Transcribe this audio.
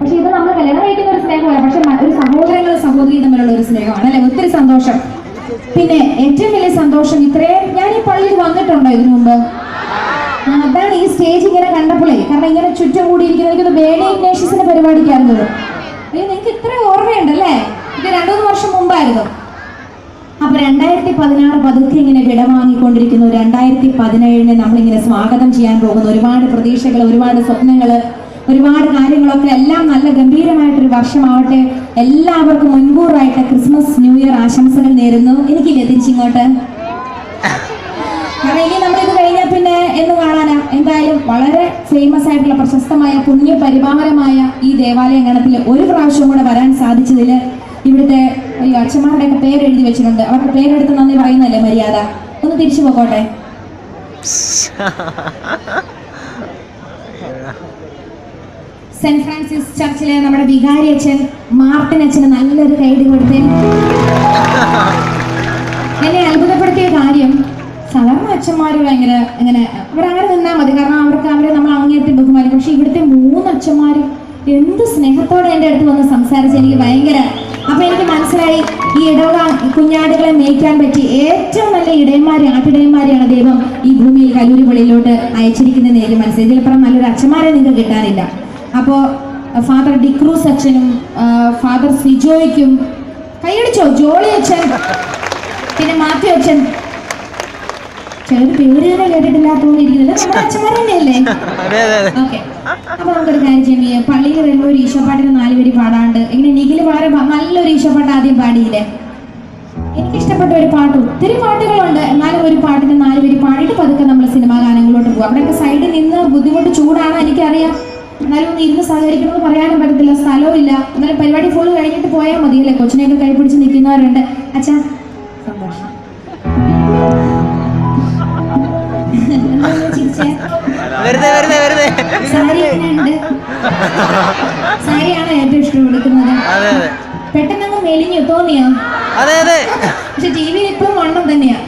പക്ഷെ ഇത് നമ്മൾ കല്യാണം കഴിക്കുന്ന ഒരു സ്നേഹമല്ല, പക്ഷെ ഒരു സഹോദരങ്ങളും സഹോദരിയും തമ്മിലുള്ള ഒരു സ്നേഹമാണ് അല്ലെ. ഒത്തിരി സന്തോഷം. പിന്നെ ഏറ്റവും വലിയ സന്തോഷം, ഇത്രയും ഞാൻ ഈ പള്ളിയിൽ വന്നിട്ടുണ്ടോ ഇതിനു മുമ്പ്? അതാണ് ഈ സ്റ്റേജ് ഇങ്ങനെ കണ്ടപ്പോഴേ, കാരണം ഇങ്ങനെ ചുറ്റും കൂടിയിരിക്കുന്ന എനിക്കൊന്ന് ബേണി ഇഗ്നേഷ്യസിന്റെ പരിപാടിക്കായിരുന്നത്. അയ്യോ, നിങ്ങൾക്ക് ഇത്ര ഓർമ്മയുണ്ടല്ലേ? ഇത് 2-3 വർഷം മുമ്പായിരുന്നു. അപ്പൊ 2016 പതുക്കെ ഇങ്ങനെ വിടവാങ്ങിക്കൊണ്ടിരിക്കുന്നു. 2017 നമ്മളിങ്ങനെ സ്വാഗതം ചെയ്യാൻ പോകുന്നു. ഒരുപാട് പ്രതീക്ഷകൾ, ഒരുപാട് സ്വപ്നങ്ങൾ, ഒരുപാട് കാര്യങ്ങളൊക്കെ, എല്ലാം നല്ല ഗംഭീരമായിട്ടൊരു വർഷമാവട്ടെ. എല്ലാവർക്കും മുൻകൂറായിട്ട് ക്രിസ്മസ് ന്യൂ ഇയർ ആശംസകൾ നേരുന്നു. എനിക്കില്ലേ തിരിച്ചിങ്ങോട്ട്? കാരണം ഇനി നമ്മളിത് കഴിഞ്ഞാൽ പിന്നെ എന്ന് കാണാനാ. എന്തായാലും വളരെ ഫേമസ് ആയിട്ടുള്ള പ്രശസ്തമായ പുണ്യ പരിവാരമായ ഈ ദേവാലയ ഗണത്തിൽ ഒരു പ്രാവശ്യം കൂടെ വരാൻ സാധിച്ചതിൽ ഇവിടുത്തെ അച്ഛന്മാരുടെയൊക്കെ പേരെഴുതി വെച്ചിട്ടുണ്ട്. അവരുടെ പേരെടുത്ത് നന്ദി പറയുന്നല്ലേ മര്യാദ. ഒന്ന് തിരിച്ചു പോകോട്ടെ. സെന്റ് ഫ്രാൻസിസ് ചർച്ചിലെ നമ്മുടെ വികാരി അച്ഛൻ മാർട്ടിൻ അച്ഛന് നല്ലൊരു കൈഡി കൊടുത്തേ. എന്നെ അത്ഭുതപ്പെടുത്തിയ കാര്യം, സാധാരണ അച്ഛന്മാർ ഭയങ്കര ഇങ്ങനെ അവരങ്ങനെ നിന്നാൽ മതി, കാരണം അവരെ നമ്മൾ അങ്ങേയറ്റം ബഹുമാനിക്കും. പക്ഷെ ഇവിടുത്തെ 3 അച്ഛന്മാരും എന്ത് സ്നേഹത്തോടെ എൻ്റെ അടുത്ത് വന്ന് സംസാരിച്ച് എനിക്ക് ഭയങ്കര. അപ്പൊ എനിക്ക് മനസ്സിലായി, ഈ ഇടവക കുഞ്ഞാടുകളെ മേയ്ക്കാൻ പറ്റി ഏറ്റവും നല്ല ആട്ടിടയന്മാരെയാണ് ദൈവം ഈ ഭൂമിയിൽ കല്ലൂരി പള്ളിയിലോട്ട് അയച്ചിരിക്കുന്നതെന്ന് എനിക്ക് മനസ്സിലായി. ഇതിലപ്പുറം നല്ലൊരു അച്ഛന്മാരെ നിങ്ങൾക്ക് കിട്ടാനില്ല. അപ്പോൾ ഫാദർ ഡിക്രൂസ് അച്ഛനും ഫാദർ സിജോയ്ക്കും കൈയടിച്ചോ, ജോളി അച്ഛൻ, പിന്നെ മാത്യു അച്ഛൻ, ചിലർ പേര് തന്നെ കേട്ടിട്ടില്ലാത്ത പോലെ ഇരിക്കുന്നില്ല, നമ്മുടെ അച്ഛന്മാർ തന്നെയല്ലേ? ഓക്കെ. അപ്പൊ നമുക്കൊരു കാര്യം ചെയ്യാം, പള്ളിയിൽ വരുമ്പോൾ ഒരു ഈശോപ്പാട്ടിന് 4 വരി പാടാണ്ട്. ഇങ്ങനെ നിഖില് വളരെ നല്ലൊരു ഈശോപ്പാട്ട് ആദ്യം പാടിയില്ലേ? എനിക്കിഷ്ടപ്പെട്ട ഒരു പാട്ട്, ഒത്തിരി പാട്ടുകളുണ്ട്, എന്നാലും ഒരു പാട്ടിന് 4 വരി പാടിയിട്ട് പതുക്കെ നമ്മൾ സിനിമാ ഗാനങ്ങളിലോട്ട് പോകും. അവിടെയൊക്കെ സൈഡിൽ നിന്ന് ബുദ്ധിമുട്ട്, ചൂടാണ് എനിക്കറിയാം, എന്നാലും ഒന്ന് ഇരുന്ന് സഹകരിക്കണമെന്ന് പറയാനും പറ്റത്തില്ല, സ്ഥലവും ഇല്ല. എന്നാലും പരിപാടി ഫുള്ള് കഴിഞ്ഞിട്ട് പോയാൽ മതിയല്ലേ? കൊച്ചിനെയൊക്കെ കൈപിടിച്ച് നിൽക്കുന്നവരുണ്ട്. അച്ഛാ സന്തോഷം. സാരി എങ്ങനെയുണ്ട്? സാരിയാണോ ഏറ്റവും ഇഷ്ടം കൊടുക്കുന്നത്? പെട്ടെന്ന് അങ്ങ് മെലിഞ്ഞു തോന്നിയോ? പക്ഷെ ടി വിയിൽ ഇപ്പോഴും വണ്ണം തന്നെയാ.